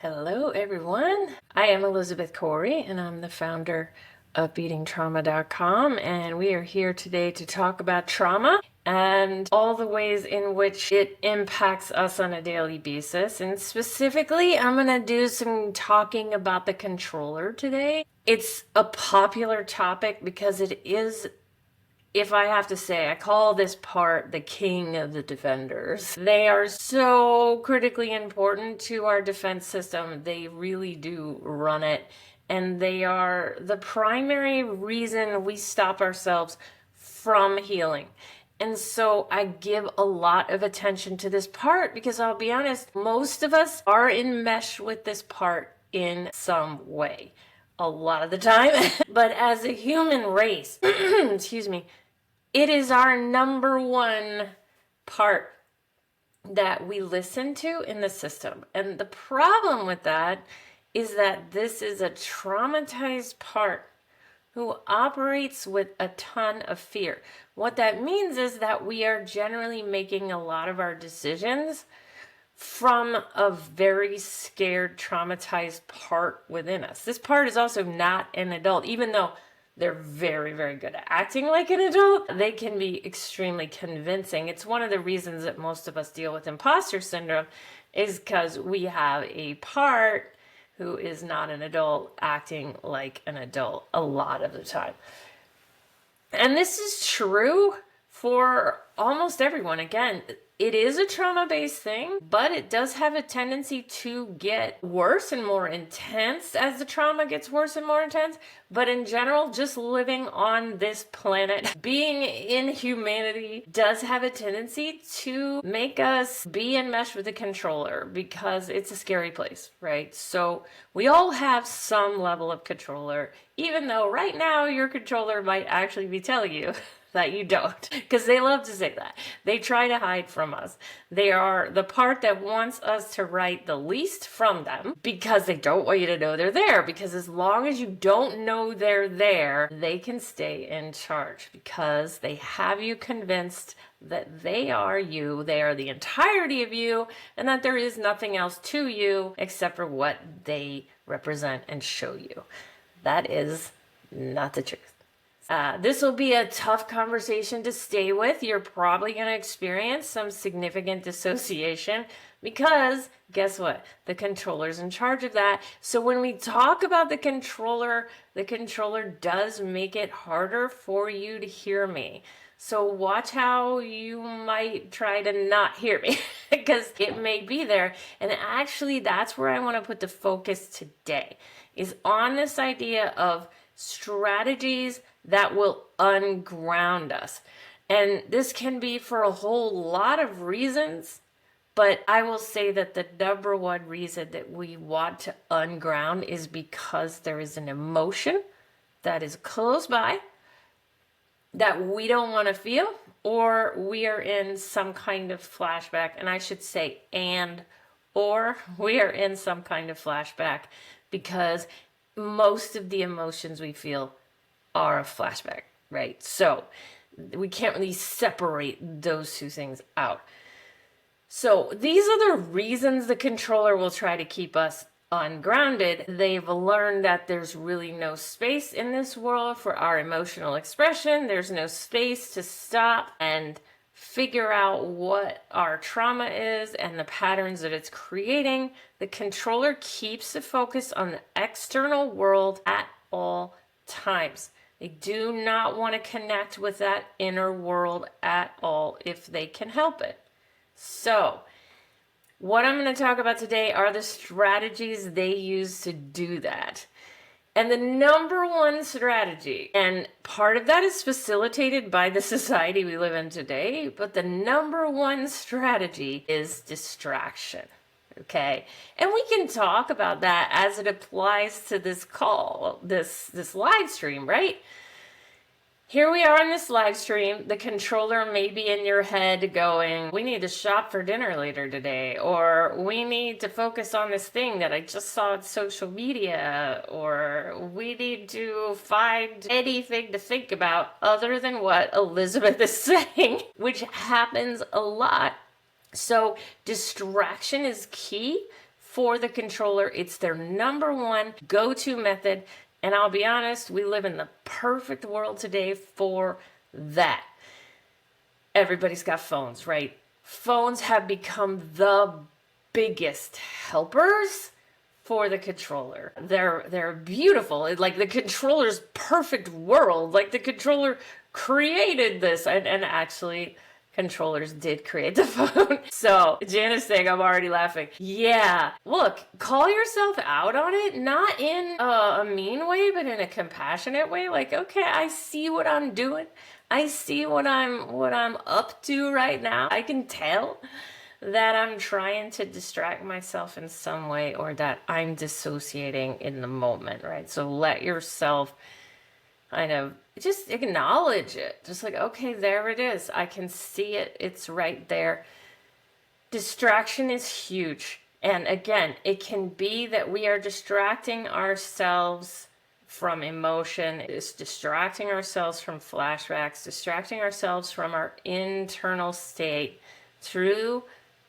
Hello, everyone. I am Elizabeth Corey, and I'm the founder of BeatingTrauma.com, and we are here today to talk about trauma and all the ways in which it impacts us on a daily basis. And specifically, I'm going to do some talking about the controller today. It's a popular topic because it is, if I have to say, I call this part the king of the defenders. They are so critically important to our defense system. They really do run it. And they are the primary reason we stop ourselves from healing. And so I give a lot of attention to this part because I'll be honest, most of us are enmeshed with this part in some way. A lot of the time. But as a human race, excuse me, it is our number one part that we listen to in the system. And the problem with that is that this is a traumatized part who operates with a ton of fear. What that means is that we are generally making a lot of our decisions from a very scared, traumatized part within us. This part is also not an adult, even though they're very, very good at acting like an adult. They can be extremely convincing. It's one of the reasons that most of us deal with imposter syndrome is because we have a part who is not an adult acting like an adult a lot of the time. And this is true for almost everyone. Again, it is a trauma-based thing, but it does have a tendency to get worse and more intense as the trauma gets worse and more intense. But in general, just living on this planet, being in humanity, does have a tendency to make us be enmeshed with the controller because it's a scary place, right? So we all have some level of controller, even though right now your controller might actually be telling you that you don't, because they love to say that. They try to hide from us. They are the part that wants us to write the least from them because they don't want you to know they're there, because as long as you don't know they're there, they can stay in charge because they have you convinced that they are you, they are the entirety of you, and that there is nothing else to you except for what they represent and show you. That is not the truth. This will be a tough conversation to stay with. You're probably going to experience some significant dissociation because guess what? The controller's in charge of that. So when we talk about the controller does make it harder for you to hear me. So watch how you might try to not hear me because it may be there. And actually, that's where I want to put the focus today, is on this idea of strategies that will unground us. And this can be for a whole lot of reasons, but I will say that the number one reason that we want to unground is because there is an emotion that is close by that we don't want to feel, or we are in some kind of flashback. And I should say or we are in some kind of flashback because most of the emotions we feel are a flashback, right? So we can't really separate those two things out. So these are the reasons the controller will try to keep us ungrounded. They've learned that there's really no space in this world for our emotional expression. There's no space to stop and figure out what our trauma is and the patterns that it's creating. The controller keeps the focus on the external world at all times. They do not want to connect with that inner world at all if they can help it. So, what I'm going to talk about today are the strategies they use to do that. And the number one strategy, and part of that is facilitated by the society we live in today, but the number one strategy is distraction. Okay, and we can talk about that as it applies to this call, this live stream, right? Here we are in this live stream. The controller may be in your head going, we need to shop for dinner later today, or we need to focus on this thing that I just saw on social media, or we need to find anything to think about other than what Elizabeth is saying, which happens a lot. So distraction is key for the controller. It's their number one go-to method. And I'll be honest, we live in the perfect world today for that. Everybody's got phones, right? Phones have become the biggest helpers for the controller. They're beautiful. Like the controller's perfect world. Like the controller created this, and actually controllers did create the phone. So Jana's saying, I'm already laughing. Yeah, look, call yourself out on it, not in a mean way, but in a compassionate way. Like, okay, I see what I'm doing. I see what I'm up to right now. I can tell that I'm trying to distract myself in some way, or that I'm dissociating in the moment, right? So let yourself kind of just acknowledge it. Just like, okay, there it is. I can see it. It's right there. Distraction is huge. And again, it can be that we are distracting ourselves from emotion, is distracting ourselves from flashbacks, distracting ourselves from our internal state through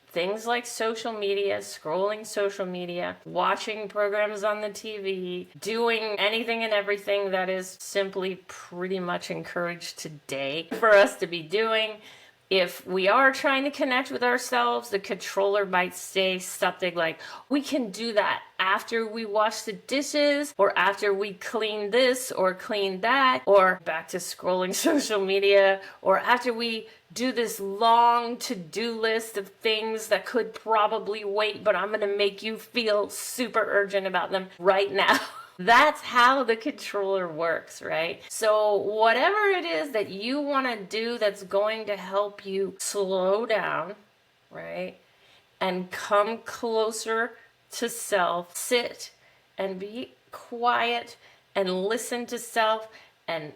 things like social media, scrolling social media, watching programs on the TV, doing anything and everything that is simply pretty much encouraged today for us to be doing. If we are trying to connect with ourselves, the controller might say something like, we can do that after we wash the dishes, or after we clean this or clean that, or back to scrolling social media, or after we do this long to-do list of things that could probably wait, but I'm going to make you feel super urgent about them right now. That's how the controller works, right? So whatever it is that you want to do that's going to help you slow down, right? And come closer to self, sit and be quiet and listen to self and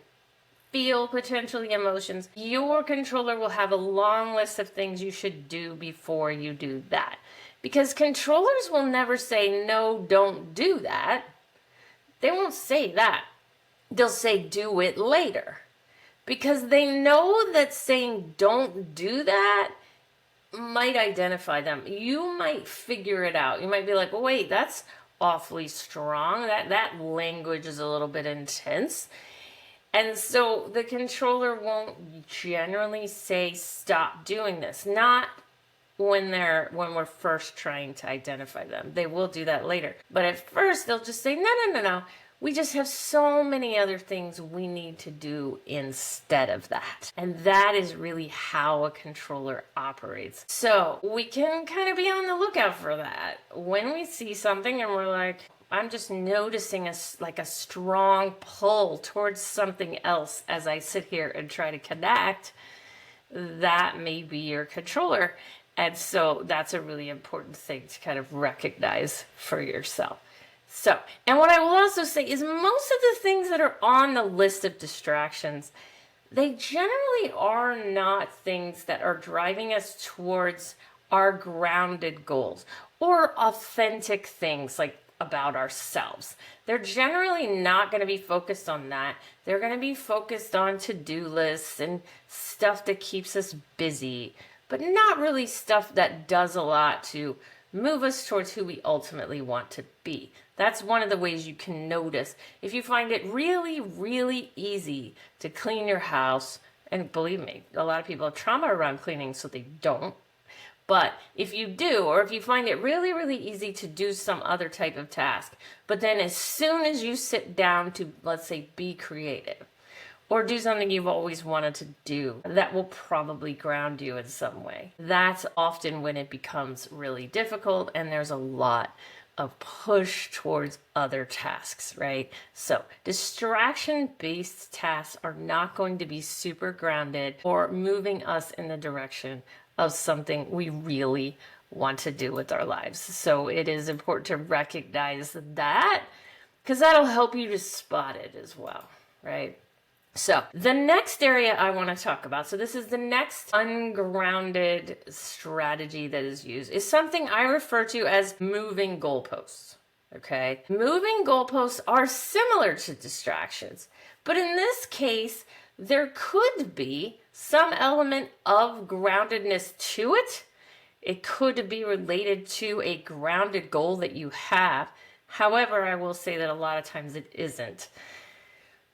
feel potentially emotions. Your controller will have a long list of things you should do before you do that. Because controllers will never say, no, don't do that. They won't say that. They'll say, do it later. Because they know that saying don't do that might identify them. You might figure it out. You might be like, well, wait, that's awfully strong. That language is a little bit intense. And so the controller won't generally say, stop doing this. Not when we're first trying to identify them. They will do that later. But at first they'll just say, no. We just have so many other things we need to do instead of that. And that is really how a controller operates. So we can kind of be on the lookout for that. When we see something and we're like, I'm just noticing a strong pull towards something else as I sit here and try to connect, that may be your controller. And so that's a really important thing to kind of recognize for yourself. So, and what I will also say is most of the things that are on the list of distractions, they generally are not things that are driving us towards our grounded goals or authentic things like about ourselves. They're generally not going to be focused on that. They're going to be focused on to-do lists and stuff that keeps us busy, but not really stuff that does a lot to move us towards who we ultimately want to be. That's one of the ways you can notice. If you find it really, really easy to clean your house, and believe me, a lot of people have trauma around cleaning, so they don't. But if you do, or if you find it really, really easy to do some other type of task, but then as soon as you sit down to, let's say, be creative, or do something you've always wanted to do, that will probably ground you in some way. That's often when it becomes really difficult and there's a lot of push towards other tasks, right? So distraction-based tasks are not going to be super grounded or moving us in the direction of something we really want to do with our lives. So it is important to recognize that, because that'll help you to spot it as well, right? So the next area I want to talk about, so this is the next ungrounded strategy that is used, is something I refer to as moving goalposts. Okay? Moving goalposts are similar to distractions, but in this case, there could be some element of groundedness to it. It could be related to a grounded goal that you have. However, I will say that a lot of times it isn't.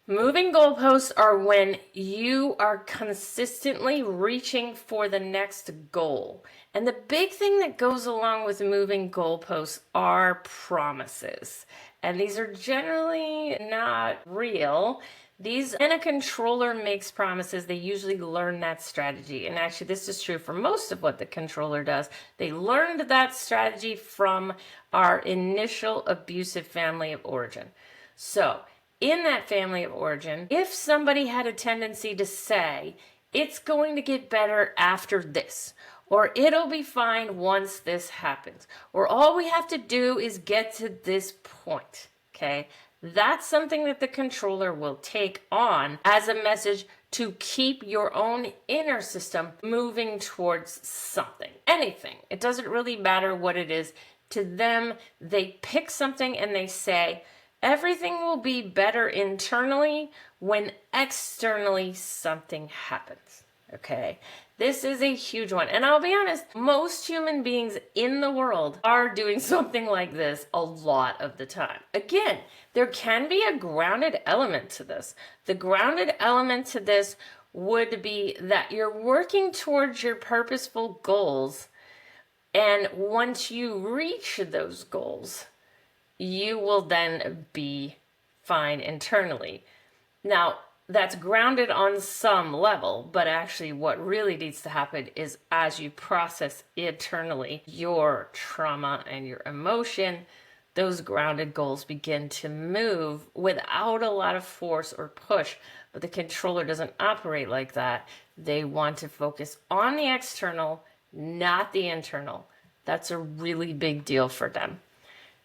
Moving goalposts are when you are consistently reaching for the next goal. And the big thing that goes along with moving goalposts are promises. And these are generally not real. When a controller makes promises, they usually learn that strategy. And actually, this is true for most of what the controller does. They learned that strategy from our initial abusive family of origin. So, in that family of origin, if somebody had a tendency to say, it's going to get better after this, or it'll be fine once this happens, or all we have to do is get to this point, okay? That's something that the controller will take on as a message to keep your own inner system moving towards something, anything. It doesn't really matter what it is. To them, they pick something and they say, everything will be better internally when externally something happens, okay? This is a huge one. And I'll be honest, most human beings in the world are doing something like this a lot of the time. Again, there can be a grounded element to this. The grounded element to this would be that you're working towards your purposeful goals, and once you reach those goals, you will then be fine internally. Now, that's grounded on some level, but actually what really needs to happen is as you process internally your trauma and your emotion, those grounded goals begin to move without a lot of force or push. But the controller doesn't operate like that. They want to focus on the external, not the internal. That's a really big deal for them.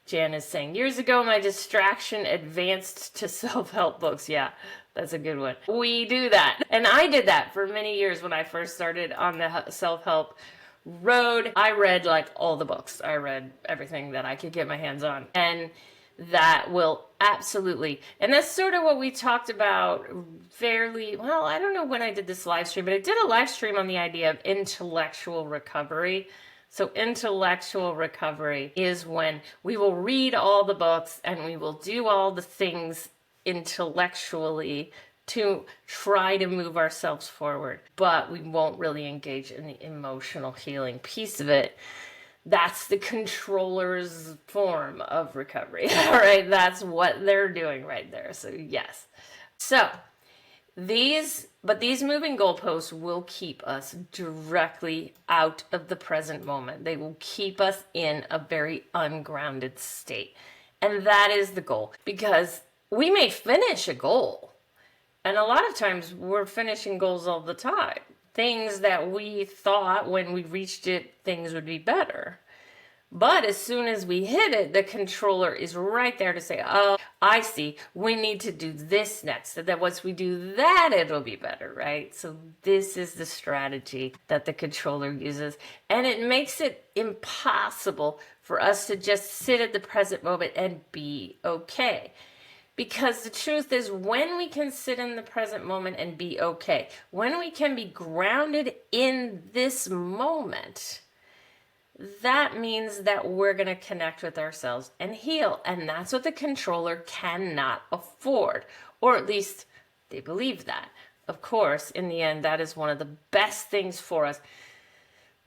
Jan is saying, years ago, my distraction advanced to self-help books. Yeah, that's a good one. We do that. And I did that for many years when I first started on the self-help road. I read like all the books. I read everything that I could get my hands on. And that will absolutely, and that's sort of what we talked about fairly, well, I don't know when I did this live stream, but I did a live stream on the idea of intellectual recovery. So intellectual recovery is when we will read all the books and we will do all the things intellectually to try to move ourselves forward, but we won't really engage in the emotional healing piece of it. That's the controller's form of recovery. All right, that's what they're doing right there. So yes. So these moving goalposts will keep us directly out of the present moment. They will keep us in a very ungrounded state. And that is the goal, because we may finish a goal. And a lot of times we're finishing goals all the time. Things that we thought when we reached it, things would be better. But as soon as we hit it, the controller is right there to say, oh, I see, we need to do this next. So that once we do that, it'll be better, right? So this is the strategy that the controller uses. And it makes it impossible for us to just sit at the present moment and be okay. Because the truth is, when we can sit in the present moment and be okay, when we can be grounded in this moment, that means that we're going to connect with ourselves and heal. And that's what the controller cannot afford. Or at least they believe that. Of course, in the end, that is one of the best things for us.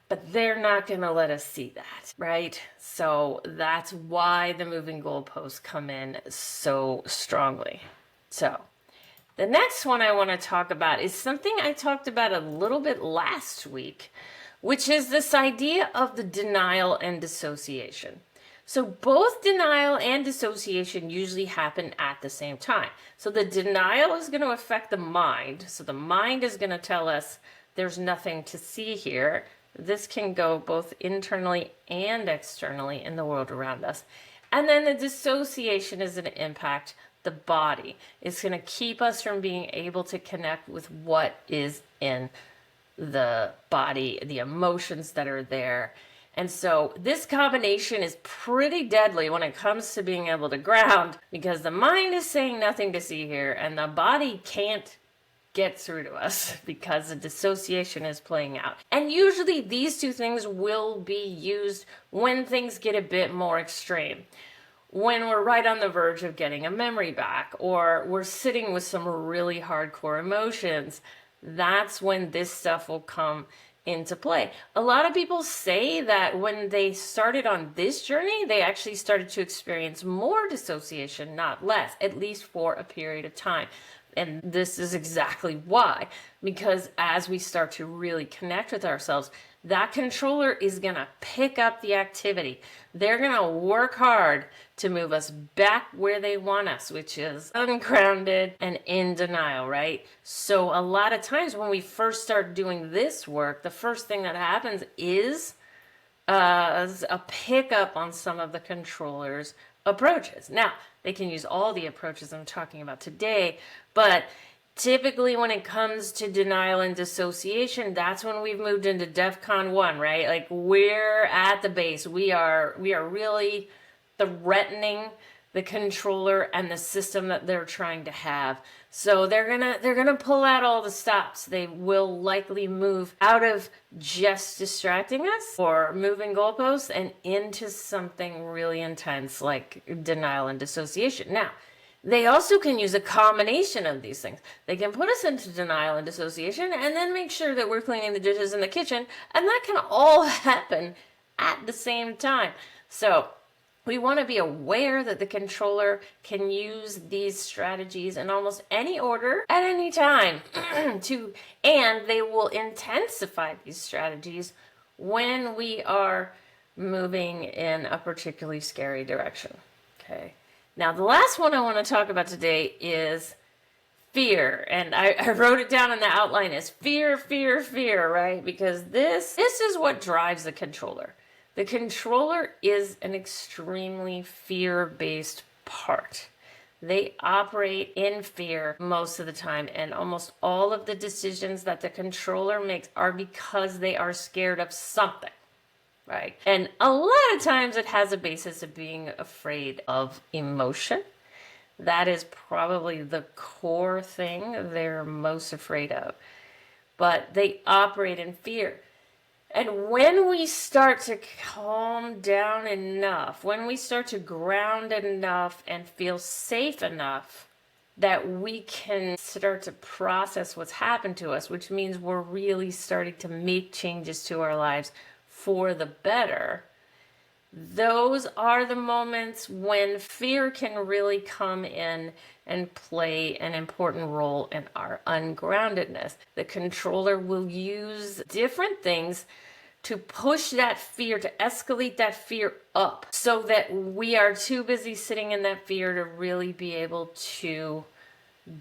But they're not going to let us see that, right? So that's why the moving goalposts come in so strongly. So the next one I want to talk about is something I talked about a little bit last week, which is this idea of the denial and dissociation. So both denial and dissociation usually happen at the same time. So the denial is going to affect the mind. So the mind is going to tell us there's nothing to see here. This can go both internally and externally in the world around us. And then the dissociation is going to impact the body. It's going to keep us from being able to connect with what is in the body, the emotions that are there. And so this combination is pretty deadly when it comes to being able to ground, because the mind is saying nothing to see here and the body can't get through to us because the dissociation is playing out. And usually these two things will be used when things get a bit more extreme. When we're right on the verge of getting a memory back, or we're sitting with some really hardcore emotions, that's when this stuff will come into play. A lot of people say that when they started on this journey, they actually started to experience more dissociation, not less, at least for a period of time. And this is exactly why, because as we start to really connect with ourselves, that controller is going to pick up the activity. They're going to work hard to move us back where they want us, which is ungrounded and in denial, right? So a lot of times when we first start doing this work, the first thing that happens is a pickup on some of the controller's approaches. Now, they can use all the approaches I'm talking about today, but typically when it comes to denial and dissociation, that's when we've moved into DEFCON 1, right? Like we're at the base. We are really threatening the controller and the system that they're trying to have. So they're gonna pull out all the stops. They will likely move out of just distracting us or moving goalposts and into something really intense like denial and dissociation. Now, they also can use a combination of these things. They can put us into denial and dissociation and then make sure that we're cleaning the dishes in the kitchen, and that can all happen at the same time. So we want to be aware that the controller can use these strategies in almost any order at any time and they will intensify these strategies when we are moving in a particularly scary direction. Okay. Now, the last one I want to talk about today is fear. And I wrote it down in the outline as fear, fear, fear, right? Because this is what drives the controller. The controller is an extremely fear-based part. They operate in fear most of the time, and almost all of the decisions that the controller makes are because they are scared of something, right? And a lot of times it has a basis of being afraid of emotion. That is probably the core thing they're most afraid of. But they operate in fear. And when we start to calm down enough, when we start to ground enough and feel safe enough that we can start to process what's happened to us, which means we're really starting to make changes to our lives for the better, those are the moments when fear can really come in and play an important role in our ungroundedness. The controller will use different things to push that fear, to escalate that fear up so that we are too busy sitting in that fear to really be able to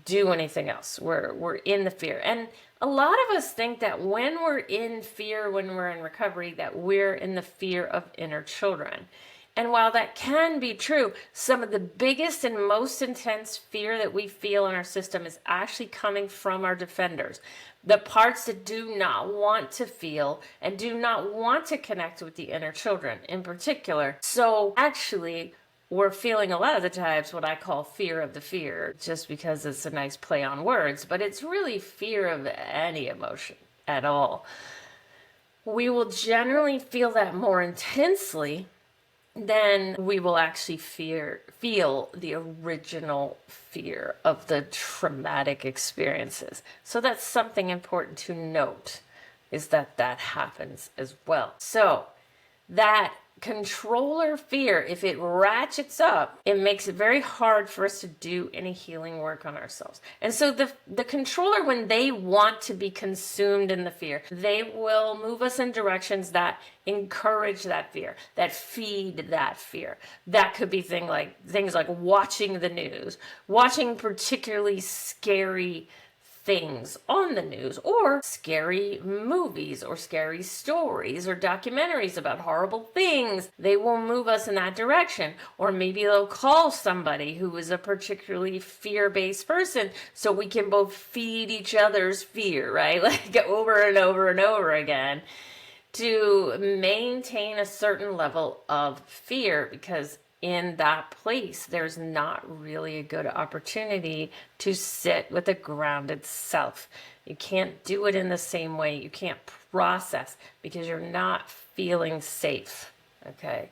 do anything else. We're in the fear. And a lot of us think that when we're in fear, when we're in recovery, that we're in the fear of inner children. And while that can be true, some of the biggest and most intense fear that we feel in our system is actually coming from our defenders. The parts that do not want to feel and do not want to connect with the inner children in particular. So actually, we're feeling a lot of the times what I call fear of the fear, just because it's a nice play on words, but it's really fear of any emotion at all. We will generally feel that more intensely than we will actually feel the original fear of the traumatic experiences. So that's something important to note, is that that happens as well. So that controller fear, if it ratchets up, it makes it very hard for us to do any healing work on ourselves. And so the controller, when they want to be consumed in the fear, they will move us in directions that encourage that fear, that feed that fear. That could be things like watching the news, watching particularly scary things on the news, or scary movies or scary stories or documentaries about horrible things. They will move us in that direction. Or maybe they'll call somebody who is a particularly fear-based person so we can both feed each other's fear, right? Like over and over and over again, to maintain a certain level of fear, because in that place, there's not really a good opportunity to sit with a grounded self. You can't do it in the same way. You can't process because you're not feeling safe. Okay.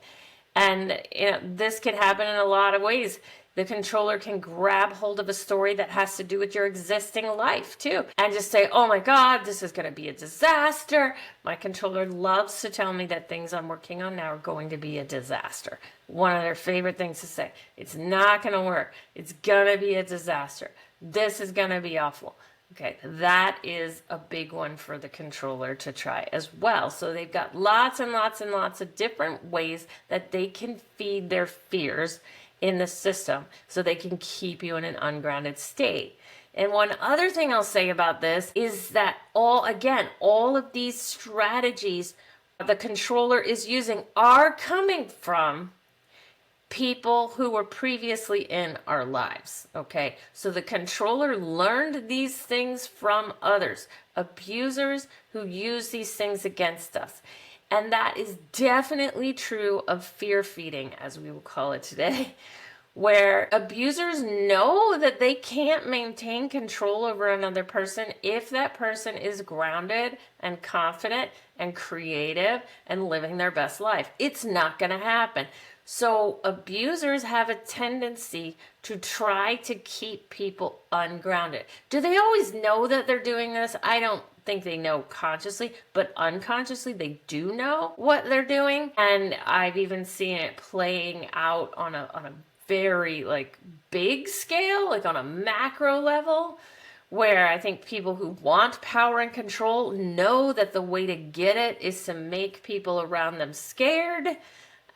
And this can happen in a lot of ways. The controller can grab hold of a story that has to do with your existing life too, and just say, oh my God, this is going to be a disaster. My controller loves to tell me that things I'm working on now are going to be a disaster. One of their favorite things to say, it's not going to work. It's going to be a disaster. This is going to be awful. Okay, that is a big one for the controller to try as well. So they've got lots and lots and lots of different ways that they can feed their fears in the system so they can keep you in an ungrounded state. And one other thing I'll say about this is that all of these strategies the controller is using are coming from people who were previously in our lives. Okay, so the controller learned these things from others, abusers who use these things against us. And that is definitely true of fear feeding, as we will call it today, where abusers know that they can't maintain control over another person if that person is grounded and confident and creative and living their best life. It's not going to happen. So abusers have a tendency to try to keep people ungrounded. Do they always know that they're doing this? I don't think they know consciously, but unconsciously they do know what they're doing. And I've even seen it playing out on a very big scale, like on a macro level, where I think people who want power and control know that the way to get it is to make people around them scared,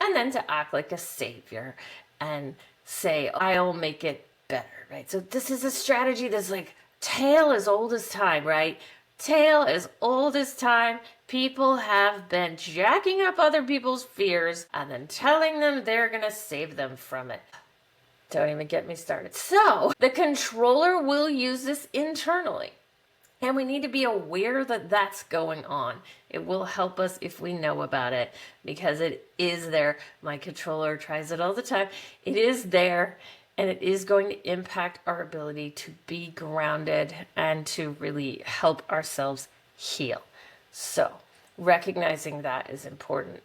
and then to act like a savior and say, I'll make it better, right? So this is a strategy that's like tale as old as time, right? Tale as old as time. People have been jacking up other people's fears and then telling them they're going to save them from it. Don't even get me started. So the controller will use this internally. And we need to be aware that that's going on. It will help us if we know about it, because it is there. My controller tries it all the time. It is there, and it is going to impact our ability to be grounded and to really help ourselves heal. So recognizing that is important.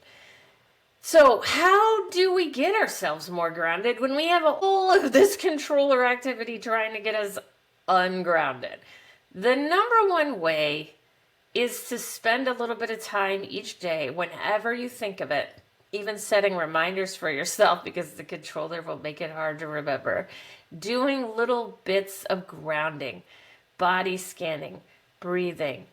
So how do we get ourselves more grounded when we have all of this controller activity trying to get us ungrounded? The number one way is to spend a little bit of time each day, whenever you think of it, even setting reminders for yourself, because the controller will make it hard to remember, doing little bits of grounding, body scanning, breathing,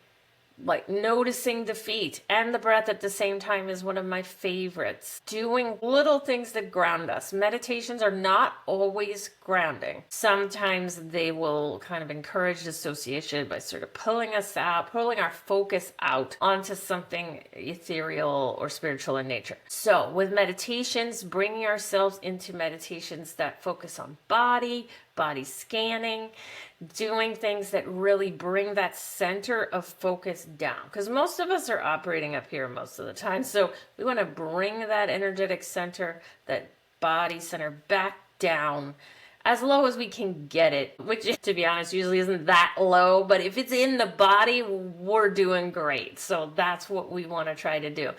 like noticing the feet and the breath at the same time is one of my favorites. Doing little things that ground us. Meditations are not always grounding. Sometimes they will kind of encourage dissociation by sort of pulling us out, pulling our focus out onto something ethereal or spiritual in nature. So with meditations, bringing ourselves into meditations that focus on body scanning, doing things that really bring that center of focus down, because most of us are operating up here most of the time. So we want to bring that energetic center, that body center, back down as low as we can get it, which, to be honest, usually isn't that low, but if it's in the body, we're doing great. So that's what we want to try to do.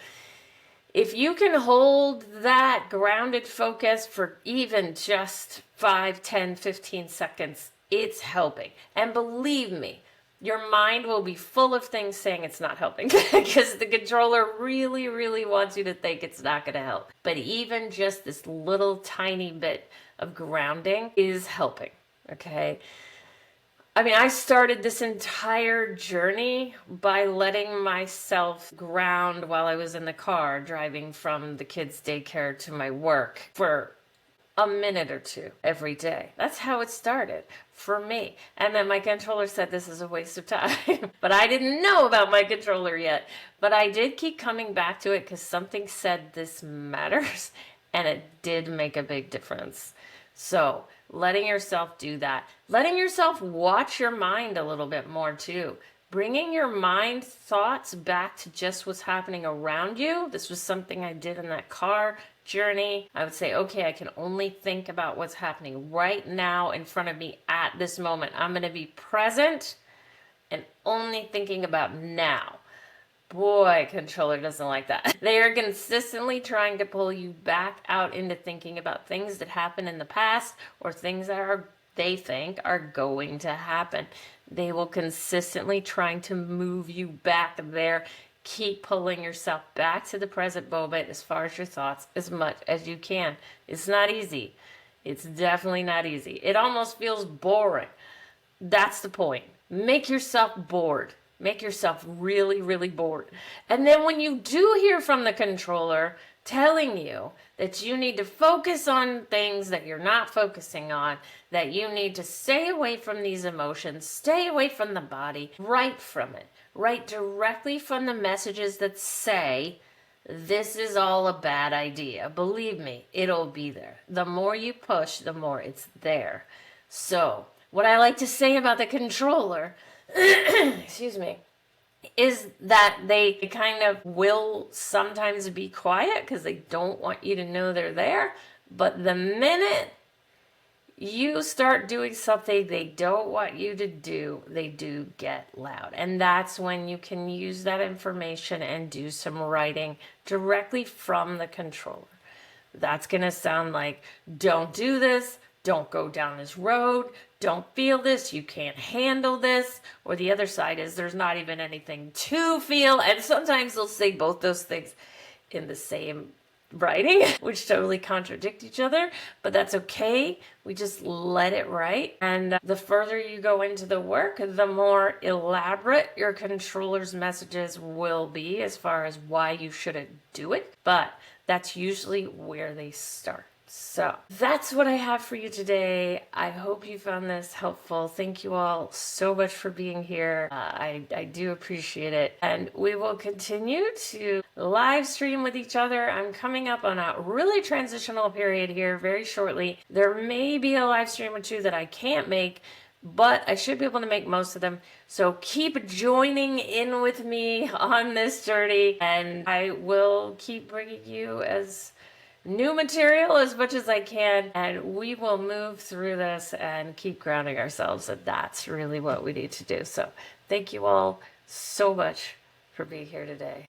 If you can hold that grounded focus for even just 5, 10, 15 seconds, it's helping. And believe me, your mind will be full of things saying it's not helping, because the controller really, really wants you to think it's not going to help. But even just this little tiny bit of grounding is helping, okay? I mean, I started this entire journey by letting myself ground while I was in the car driving from the kids' daycare to my work for a minute or two every day. That's how it started for me. And then my controller said this is a waste of time. But I didn't know about my controller yet. But I did keep coming back to it because something said this matters. And it did make a big difference. So letting yourself do that. Letting yourself watch your mind a little bit more too. Bringing your mind thoughts back to just what's happening around you. This was something I did in that car. journey, I would say, okay, I can only think about what's happening right now in front of me at this moment. I'm going to be present and only thinking about now. Boy, controller doesn't like that. They are consistently trying to pull you back out into thinking about things that happened in the past or things that they think are going to happen. They will consistently trying to move you back there. Keep pulling yourself back to the present moment as far as your thoughts as much as you can. It's not easy. It's definitely not easy. It almost feels boring. That's the point. Make yourself bored. Make yourself really, really bored. And then when you do hear from the controller telling you that you need to focus on things that you're not focusing on, that you need to stay away from these emotions, stay away from the body, write from it. Write directly from the messages that say, this is all a bad idea. Believe me, it'll be there. The more you push, the more it's there. So, what I like to say about the controller, excuse me, is that they kind of will sometimes be quiet because they don't want you to know they're there. But the minute you start doing something they don't want you to do, they do get loud. And that's when you can use that information and do some writing directly from the controller. That's going to sound like, don't do this, don't go down this road, don't feel this, you can't handle this. Or the other side is, there's not even anything to feel. And sometimes they'll say both those things in the same writing, which totally contradict each other, but that's okay. We just let it write. And the further you go into the work, the more elaborate your controller's messages will be as far as why you shouldn't do it. But that's usually where they start. So that's what I have for you today. I hope you found this helpful. Thank you all so much for being here. I do appreciate it. And we will continue to live stream with each other. I'm coming up on a really transitional period here very shortly. There may be a live stream or two that I can't make, but I should be able to make most of them. So keep joining in with me on this journey, and I will keep bringing you as new material as much as I can, and we will move through this and keep grounding ourselves, and that's really what we need to do. So thank you all so much for being here today.